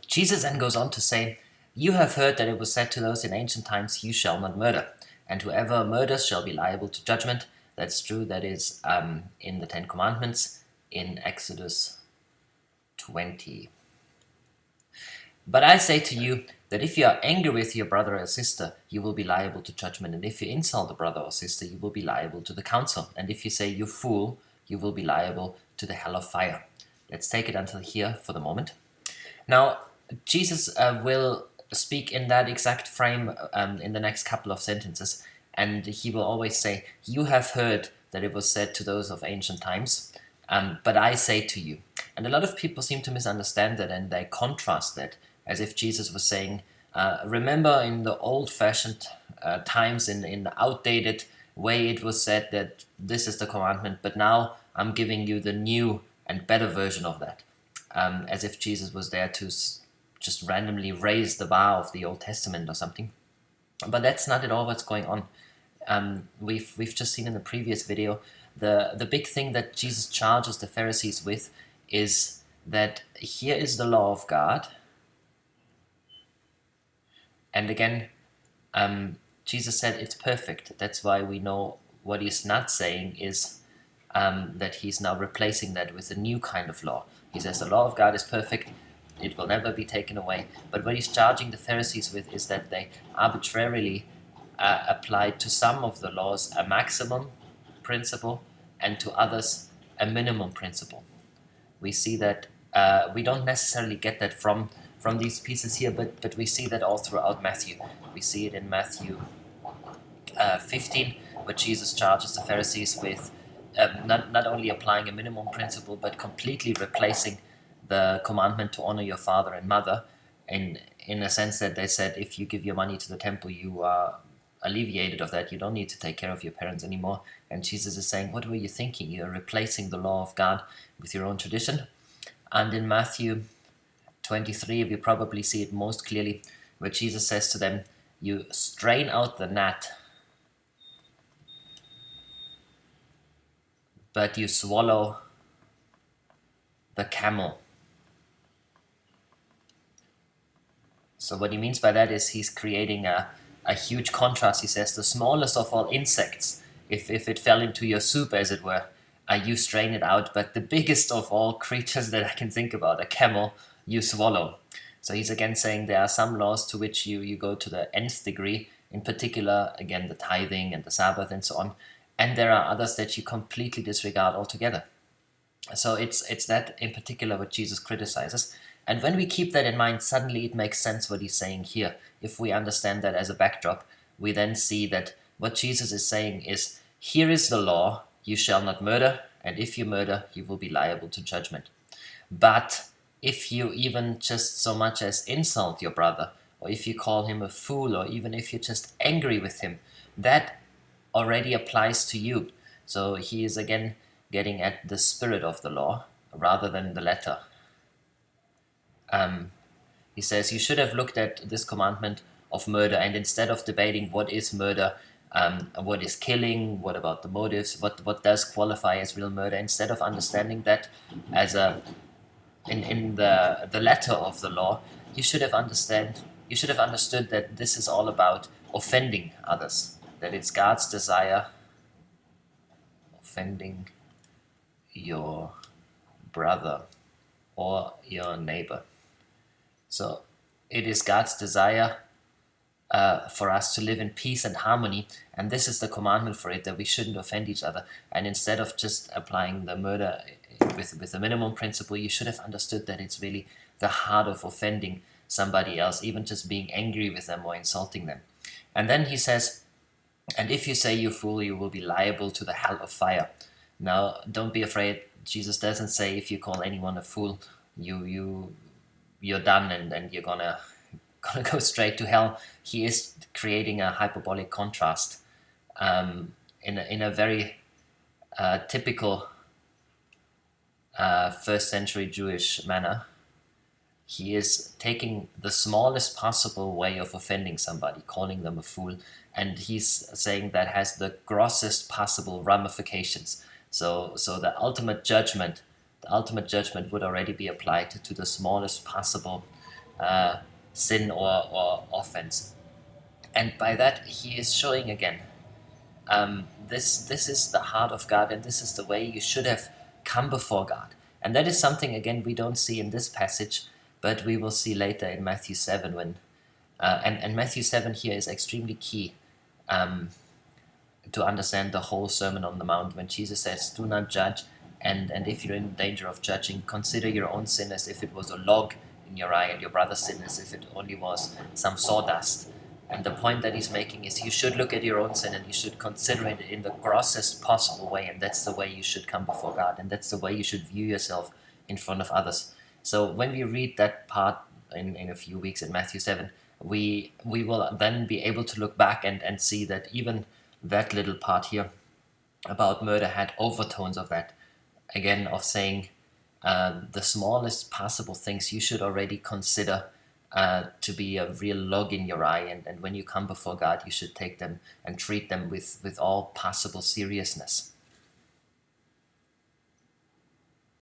Jesus then goes on to say, "You have heard that it was said to those in ancient times, 'You shall not murder,' and whoever murders shall be liable to judgment." That's true. That is in the Ten Commandments in Exodus 20. "But I say to you that if you are angry with your brother or sister, you will be liable to judgment. And if you insult a brother or sister, you will be liable to the council. And if you say, 'You fool,' you will be liable to the hell of fire." Let's take it until here for the moment. Now, Jesus will speak in that exact frame in the next couple of sentences, and he will always say, "You have heard that it was said to those of ancient times, but I say to you." And a lot of people seem to misunderstand that, and they contrast that as if Jesus was saying, remember in the old-fashioned times, in the outdated way, it was said that this is the commandment, but now I'm giving you the new and better version of that. As if Jesus was there to just randomly raise the bar of the Old Testament or something. But that's not at all what's going on. We've just seen in the previous video, the big thing that Jesus charges the Pharisees with is that here is the law of God. And again, Jesus said it's perfect. That's why we know what he's not saying is that he's now replacing that with a new kind of law. He says the law of God is perfect. It will never be taken away. But what he's charging the Pharisees with is that they arbitrarily applied to some of the laws a maximum principle and to others a minimum principle. We see that we don't necessarily get that from these pieces here, but we see that all throughout Matthew. We see it in Matthew 15, where Jesus charges the Pharisees with not only applying a minimum principle, but completely replacing the commandment to honor your father and mother, in a sense that they said, if you give your money to the temple, you are alleviated of that. You don't need to take care of your parents anymore. And Jesus is saying, what were you thinking? You're replacing the law of God with your own tradition. And in Matthew 23, we probably see it most clearly, where Jesus says to them, you strain out the gnat, but you swallow the camel. So what he means by that is he's creating a huge contrast. He says the smallest of all insects, if it fell into your soup, as it were, you strain it out, but the biggest of all creatures that I can think about, a camel, you swallow. So he's again saying there are some laws to which you go to the nth degree, in particular, again, the tithing and the Sabbath and so on, and there are others that you completely disregard altogether. So it's that in particular what Jesus criticizes. And when we keep that in mind, suddenly it makes sense what he's saying here. If we understand that as a backdrop, we then see that what Jesus is saying is, here is the law, you shall not murder, and if you murder, you will be liable to judgment. But if you even just so much as insult your brother, or if you call him a fool, or even if you're just angry with him, that already applies to you. So he is again getting at the spirit of the law rather than the letter. He says you should have looked at this commandment of murder, and instead of debating what is murder, what is killing, what about the motives, what does qualify as real murder, instead of understanding that as in the letter of the law, you should have understood that this is all about offending others, that it's God's desire, offending your brother or your neighbor. So it is God's desire for us to live in peace and harmony, and this is the commandment for it, that we shouldn't offend each other. And instead of just applying the murder with the minimum principle, you should have understood that it's really the heart of offending somebody else, even just being angry with them or insulting them. And then he says, and if you say you fool, you will be liable to the hell of fire. Now, don't be afraid. Jesus doesn't say if you call anyone a fool, you're done and you're gonna go straight to hell. He is creating a hyperbolic contrast in a very typical first century Jewish manner. He is taking the smallest possible way of offending somebody, calling them a fool, and he's saying that has the grossest possible ramifications. So the ultimate judgment would already be applied to the smallest possible sin or offense. And by that, he is showing again, this is the heart of God, and this is the way you should have come before God. And that is something, again, we don't see in this passage, but we will see later in Matthew 7 when and Matthew 7 here is extremely key um, to understand the whole Sermon on the Mount, when Jesus says, do not judge, and if you're in danger of judging, consider your own sin as if it was a log in your eye, and your brother's sin as if it only was some sawdust. And the point that he's making is you should look at your own sin and you should consider it in the grossest possible way, and that's the way you should come before God, and that's the way you should view yourself in front of others. So when we read that part in a few weeks in Matthew 7, we will then be able to look back and see that even that little part here about murder had overtones of that, again, of saying the smallest possible things you should already consider to be a real log in your eye, and when you come before God, you should take them and treat them with all possible seriousness.